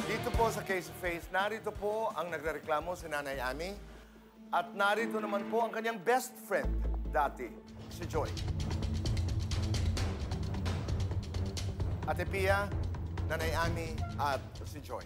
Dito po sa Case of Face, narito po ang nagrereklamo si Nanay Ami at narito naman po ang kanyang best friend dati, si Joy. Ate Pia, Nanay Ami at si Joy.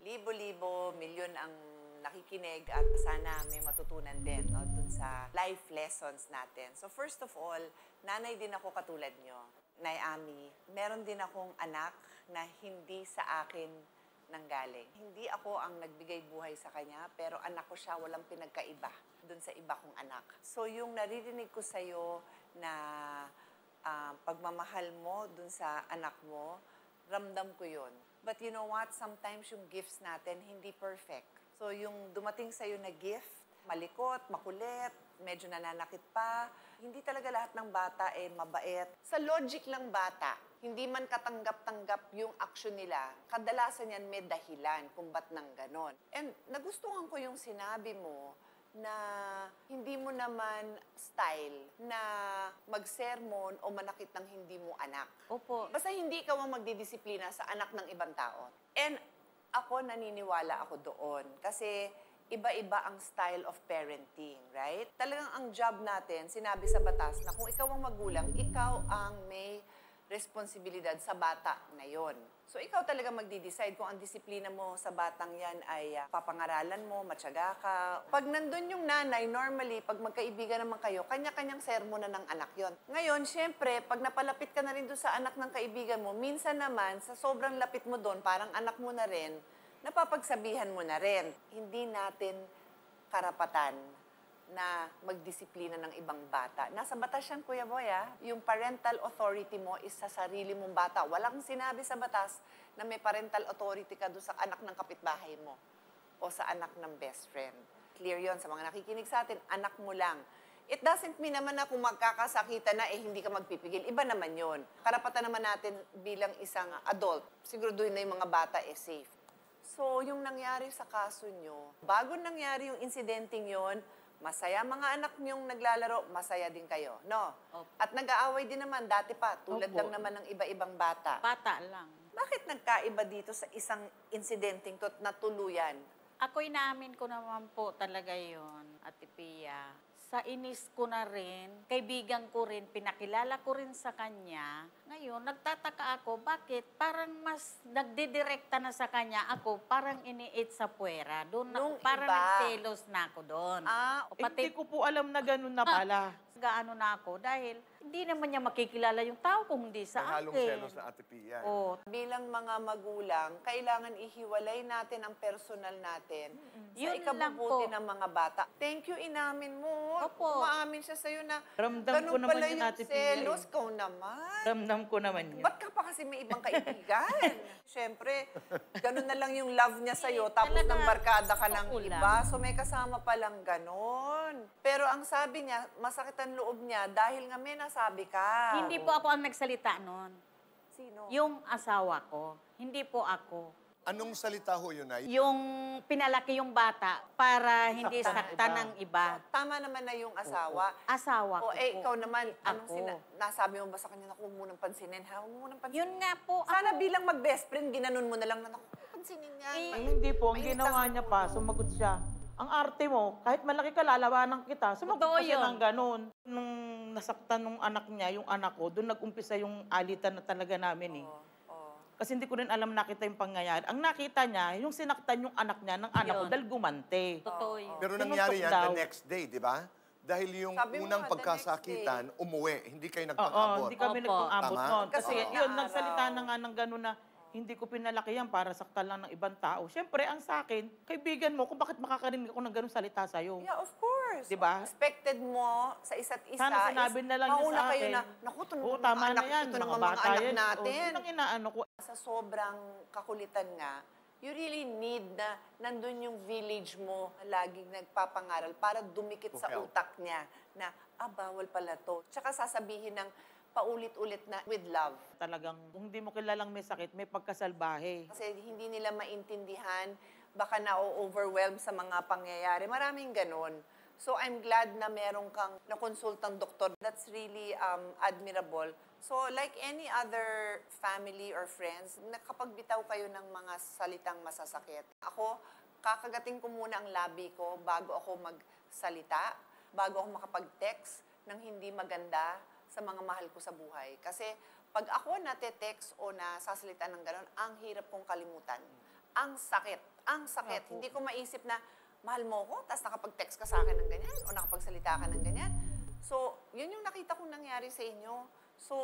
Libo-libo, milyon ang nakikinig at sana may matutunan din no, dun sa life lessons natin. So first of all, nanay din ako katulad nyo. Nay Ami, meron din akong anak na hindi sa akin nanggaling. Hindi ako ang nagbigay buhay sa kanya, pero anak ko siya, walang pinagkaiba dun sa iba kong anak. So yung naririnig ko sa'yo na pagmamahal mo dun sa anak mo, ramdam ko yun. But you know what? Sometimes yung gifts natin hindi perfect. So yung dumating sa'yo na gift, malikot, makulit, medyo nananakit pa. Hindi talaga lahat ng bata mabait. Sa logic lang bata, hindi man katanggap-tanggap yung action nila, kadalasan yan may dahilan kung ba't nang ganon. And nagustuhan ko yung sinabi mo na hindi mo naman style na mag-sermon o manakit ng hindi mo anak. Opo. Basta hindi ikaw ang magdidisiplina sa anak ng ibang tao. And ako, naniniwala ako doon. Kasi iba-iba ang style of parenting, right? Talagang ang job natin, sinabi sa batas na kung ikaw ang magulang, ikaw ang may responsibilidad sa bata na yon. So ikaw talaga magdi-decide kung ang disiplina mo sa batang yan ay papangaralan mo, matyaga ka. Pag nandun yung nanay, normally, pag magkaibigan naman kayo, kanya-kanyang sermon na ng anak yon. Ngayon, syempre, pag napalapit ka na rin doon sa anak ng kaibigan mo, minsan naman, sa sobrang lapit mo doon, parang anak mo na rin, napapagsabihan mo na rin. Hindi natin karapatan na magdisiplina ng ibang bata. Nasa batas yan, Kuya Boy, Yung parental authority mo is sa sarili mong bata. Walang sinabi sa batas na may parental authority ka doon sa anak ng kapitbahay mo o sa anak ng best friend. Clear yon sa mga nakikinig sa atin, anak mo lang. It doesn't mean naman na kung magkakasakitan na, hindi ka magpipigil. Iba naman yon. Karapatan naman natin bilang isang adult, siguraduhin na yung mga bata safe. So, yung nangyari sa kaso nyo, bago nangyari yung incidenting yon, masaya mga anak niyong naglalaro, masaya din kayo, no? Opo. At nag-aaway din naman, dati pa, tulad Opo. lang naman ng iba-ibang bata. Bata lang. Bakit nagkaiba dito sa isang incidenting na tuluyan? Ako'y naamin ko naman po talaga yon, Ate Pia. Sa inis ko na rin, kaibigan ko rin, pinakilala ko rin sa kanya. Ngayon, nagtataka ako, bakit parang mas nagdidirekta na sa kanya ako, parang iniit sa puwera. Doon na, Nung parang iba. nagselos na ako doon. Ah, Pati Hindi ko po alam na gano'n na pala. gaano na ako dahil hindi naman niya makikilala yung tao kung hindi May sa halong akin. selos na Ate Pia. Oh, bilang mga magulang, kailangan ihiwalay natin ang personal natin sa Yun lang ikabubuti po. ng mga bata. Thank you, inamin mo. Opo. Umaamin siya sa'yo na Ramdam ganun ko naman pala yun, yung Ate Pia, selos. Ikaw naman. Ramdam ko naman yun. Ba't ka pa kasi may ibang kaibigan? Siyempre, ganun na lang yung love niya sa'yo, tapos talaga, nang barkada ka ng totoo lang. iba. So may kasama palang ganon. Pero ang sabi niya, masakit ang loob niya dahil nga may nasabi ka. hindi po ako ang nagsalita noon. Sino? Yung asawa ko, hindi po ako. Anong salita ho yun, Nay? Yung pinalaki yung bata para hindi saktan ng iba. Tama naman na yung asawa. Asawa ko O eh, po. ikaw naman, anong Ako. nasabi mo ba sa kanya, naku, huwag mo nang pansinin, ha? Huwag mo nang pansinin. Yun nga po. Sana bilang mag-best friend, ginanon mo na lang na, naku, pansinin niya. Eh, Ay, hindi po. Ang Mainit ginawa ang niya ulo. pa, sumagot siya. Ang arte mo, kahit malaki ka, lalawanan kita. Sumagot Totoo pa siya yun. ng ganun. Nung nasaktan nung anak niya, yung anak ko, doon nag-umpisa yung alitan na talaga namin eh. Kasi hindi ko rin alam nakita yung pangyayari. Ang nakita niya, yung sinaktan yung anak niya ng anak ko Yun. dahil gumante. Totoo yun. Pero Tinutok nangyari yan daw. the next day, di ba? Dahil yung Sabi mo unang nga, the pagkasakitan, umuwi. Hindi kayo Oo, nagpang-abot. hindi kami Opo. nagpang-abot Tama? noon. Kasi Kasi na yun, araw. nagsalita na nga ng gano'n na hindi ko pinalaki yan para saktan lang ng ibang tao. Siyempre, ang sa akin, kaibigan mo kung bakit makakarinig ako ng gano'ng salita sa'yo. Yeah, of course. Diba? Expected mo sa isa't isa. Sana sinabi na lang niya mauna sa kayo akin. na, naku, ito Oo, naman tama mga anak, na yan. ito naman mga bata anak yan. natin. Oo, yun ang inaano ko. Sa sobrang kakulitan nga, you really need na nandun yung village mo na laging nagpapangaral para dumikit To sa help. utak niya na, bawal pala to. Tsaka sasabihin ng paulit-ulit na with love. Talagang, kung hindi mo kilalang may sakit, may pagkasalbahe. Kasi hindi nila maintindihan, baka na-overwhelm sa mga pangyayari. Maraming ganon. So I'm glad na meron kang nakonsultang doktor. That's really admirable. So like any other family or friends, nakapagbitaw kayo ng mga salitang masasakit. Ako, kakagating ko muna ang labi ko bago ako magsalita, bago ako makapag-text ng hindi maganda sa mga mahal ko sa buhay. Kasi pag ako nate-text o nasasalita ng gano'n, ang hirap kong kalimutan. Ang sakit. Ang sakit. Hindi ko maisip na, mahal mo ko, tapos nakapag-text ka sa akin ng ganyan, o nakapagsalita ka ng ganyan. So, yun yung nakita kong nangyari sa inyo. So,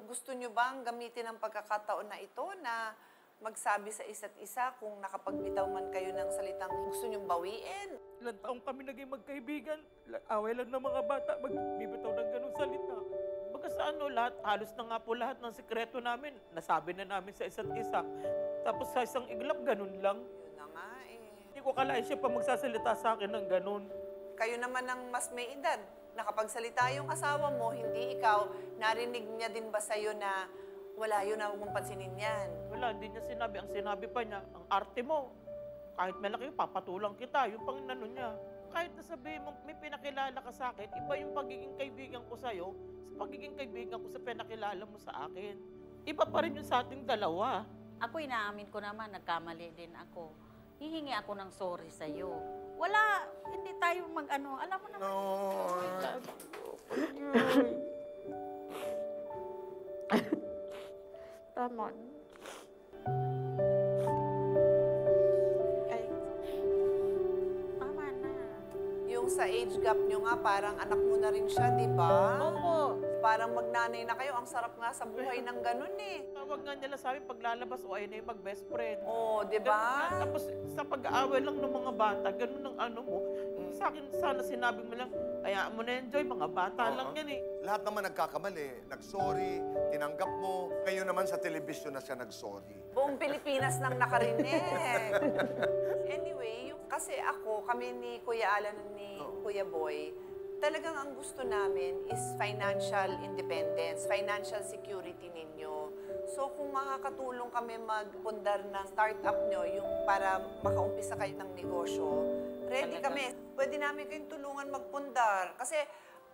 gusto nyo bang gamitin ang pagkakataon na ito na magsabi sa isa't isa kung nakapagbitaw man kayo ng salitang gusto nyong bawiin? Ilang taong kami naging magkaibigan. Away lang ng mga bata, magbibitaw ng ganung salita. Baga sa halos na nga po lahat ng sikreto namin, nasabi na namin sa isa't isa. Tapos sa isang iglap, ganun lang. Yun na nga eh. Hindi ko kalain siya pa magsasalita sa akin ng ganun. Kayo naman ang mas may edad. Nakapagsalita yung asawa mo, hindi ikaw. Narinig niya din ba sa'yo na wala yun na huwag mong pansinin yan? Wala, hindi niya sinabi. Ang sinabi pa niya, ang arte mo. Kahit malaki, papatulang kita. Yung pang niya. Kahit nasabihin mo, may pinakilala ka sa akin, iba yung pagiging kaibigan ko sa'yo sa pagiging kaibigan ko sa pinakilala mo sa akin. Iba pa rin yung sa ating dalawa. Ako, inaamin ko naman, nagkamali din ako. Hihingi ako ng sorry sa'yo. Wala, hindi tayo alam mo naman. Tama. Ay, tama na. Yung sa age gap nyo nga, parang anak mo na rin siya, di ba? Opo. Parang magnanay na kayo. Ang sarap nga sa buhay ng ganun eh. Tawag nga nila sa amin, paglalabas, o ayun na yung mag-best friend. Oh, di Ganun ba? nga. Tapos sa pag-aaway lang ng mga bata, ganun ang ano mo. Sa akin, sana sinabi mo lang, hayaan mo na enjoy, mga bata Oo. lang yan eh. Lahat naman nagkakamali. Nag-sorry, tinanggap mo. Ngayon naman sa telebisyon na siya nag-sorry. Buong Pilipinas nang nakarinig. Anyway, kasi kami ni Kuya Alan at ni Kuya Boy, talagang ang gusto namin is financial independence, financial security ninyo. So kung makakatulong kami magpundar ng startup nyo, yung para makaumpisa kayo ng negosyo, ready kami. Pwede namin kayong tulungan magpundar. Kasi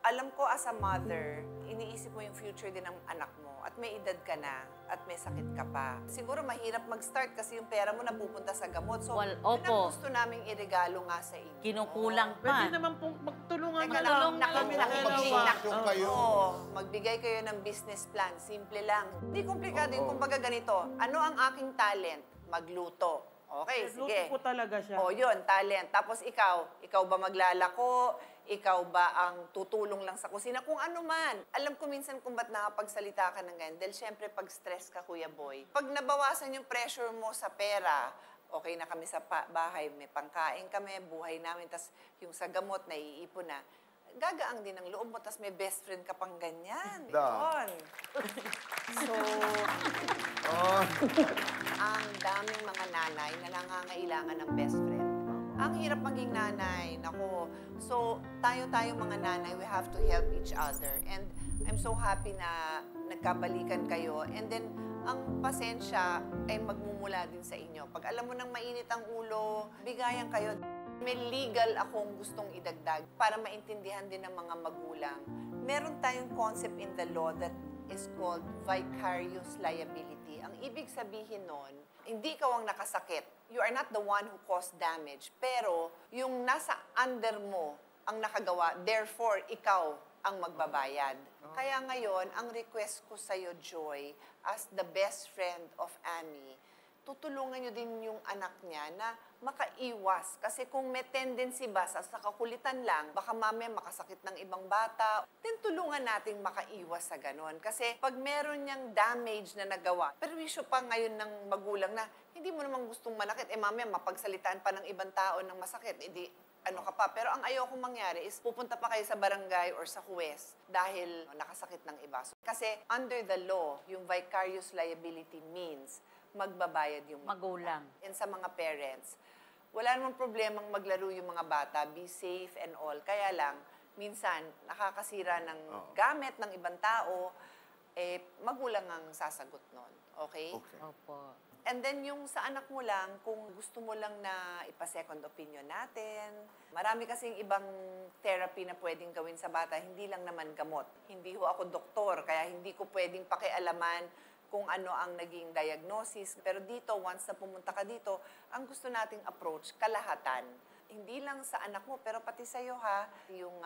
alam ko as a mother, iniisip mo yung future din ng anak mo at may edad ka na at may sakit ka pa. Siguro mahirap mag-start kasi yung pera mo napupunta sa gamot. So, Well, yun ang opo. gusto naming iregalo nga sa inyo. Kinukulang Pwede pa. naman pong magtulungan Teka na lang, lang. Mag-sumasyon kayo. Oo, magbigay kayo ng business plan. Simple lang. Hindi komplikado yung kumbaga ganito. Ano ang aking talent? Magluto. Okay, Luto sige. ko talaga siya. O, yun, talent. Tapos ikaw ba maglalako? Ikaw ba ang tutulong lang sa kusina? Kung ano man. Alam ko minsan kung ba't nakapagsalita ka ng ganyan. Dahil syempre pag stress ka, Kuya Boy, pag nabawasan yung pressure mo sa pera, okay na kami sa bahay, may pangkain kami, buhay namin, tas yung sa gamot, naiipon na. Gagaang din ang loob mo, tas may best friend ka pang ganyan. Da. Yun. So, ang daming mga nanay na nangangailangan ng best friend. Ang hirap maging nanay. Nako. So, tayo mga nanay, we have to help each other. And I'm so happy na nagkabalikan kayo. And then, ang pasensya ay magmumula din sa inyo. Pag alam mo nang mainit ang ulo, bigayan kayo. May legal akong gustong idagdag para maintindihan din ng mga magulang. Meron tayong concept in the law that is called vicarious liability. Ang ibig sabihin nun, hindi ikaw ang nakasakit. You are not the one who caused damage. Pero yung nasa under mo ang nakagawa, therefore, ikaw ang magbabayad. Kaya ngayon, ang request ko sa'yo, Joy, as the best friend of Amy, tutulungan nyo din yung anak niya na makaiwas. Kasi kung may tendency ba sa kakulitan lang, baka mamaya makasakit ng ibang bata, then tulungan nating makaiwas sa ganon. Kasi pag meron niyang damage na nagawa, perwisyo pa ngayon ng magulang na hindi mo namang gustong manakit, mamaya mapagsalitaan pa ng ibang tao ng masakit, edi ano ka pa. Pero ang ayoko mangyari is pupunta pa kayo sa barangay or sa huwes dahil nakasakit ng iba. Kasi under the law, yung vicarious liability means magbabayad yung Magulang. And sa mga parents, wala namang problemang maglaro yung mga bata, be safe and all. Kaya lang, minsan, nakakasira ng gamit ng ibang tao. magulang ang sasagot nun. Okay? Okay. Opo. And then yung sa anak mo lang, kung gusto mo lang na ipa-second opinion natin, marami kasing ibang therapy na pwedeng gawin sa bata, hindi lang naman gamot. Hindi ho ako doktor, kaya hindi ko pwedeng pakialaman kung ano ang naging diagnosis. Pero dito, once na pumunta ka dito, ang gusto nating approach, kalahatan. Hindi lang sa anak mo, pero pati sa'yo ha, yung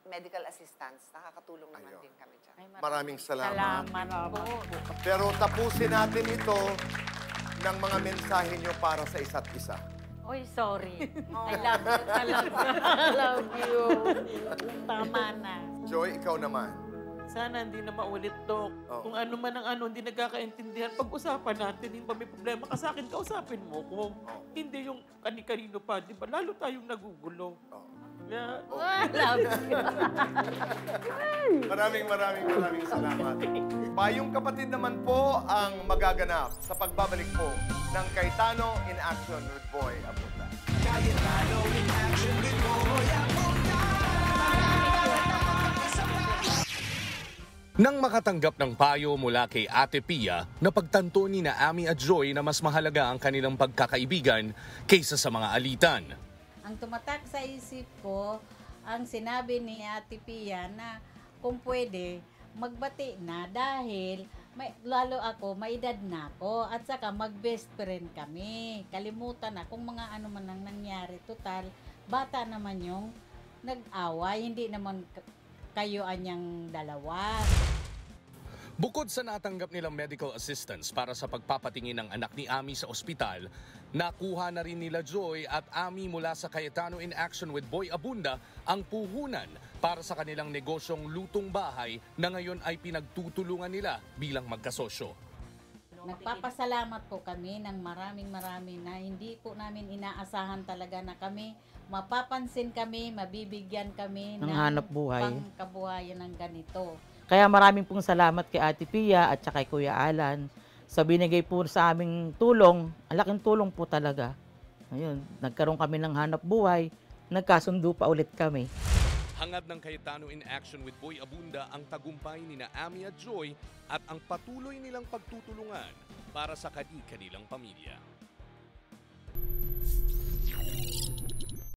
medical assistance, nakakatulong naman Ayun. din kami dyan. Ay, Maraming salamat. Salamat po. Pero tapusin natin ito ng mga mensahe nyo para sa isa't isa. Oy, sorry. I love you talaga. I love you. Tama na. Joy, ikaw naman. Sana hindi na maulit, Dok. Oo. Kung ano man ang hindi nagkakaintindihan, pag-usapan natin. Yung may problema ka sa akin, kausapin mo ko. Hindi yung kani-kanino pa, di ba? Lalo tayong nagugulo. Oh. Kaya, I love you. Maraming salamat. Payong kapatid naman po ang magaganap sa pagbabalik po ng Cayetano in Action with Boy Abunda. Nang makatanggap ng payo mula kay Ate Pia, napagtanto ni na Ami at Joy na mas mahalaga ang kanilang pagkakaibigan kaysa sa mga alitan. Ang tumatak sa isip ko, ang sinabi ni Ate Pia na kung pwede, magbati na dahil lalo ako, may edad na ako at saka mag-best friend kami. Kalimutan na kung mga ano man ang nangyari. Total, bata naman yung nag-away, hindi naman kayo anyang dalawa. Bukod sa natanggap nilang medical assistance para sa pagpapatingin ng anak ni Ami sa ospital, nakuha na rin nila Joy at Ami mula sa Cayetano in Action with Boy Abunda ang puhunan para sa kanilang negosyong lutong bahay na ngayon ay pinagtutulungan nila bilang magkasosyo. Nagpapasalamat po kami ng maraming na hindi po namin inaasahan talaga na kami mapapansin kami, mabibigyan kami Ng hanap buhay. pangkabuhayan ng ganito. kaya maraming pong salamat kay Ate Pia at saka kay Kuya Alan sa binigay po sa aming tulong. Ang laking tulong po talaga. Ayun, nagkaroon kami ng hanap buhay, nagkasundo pa ulit kami. Hangad ng Cayetano in Action with Boy Abunda ang tagumpay ni na Ami at Joy at ang patuloy nilang pagtutulungan para sa kanilang pamilya.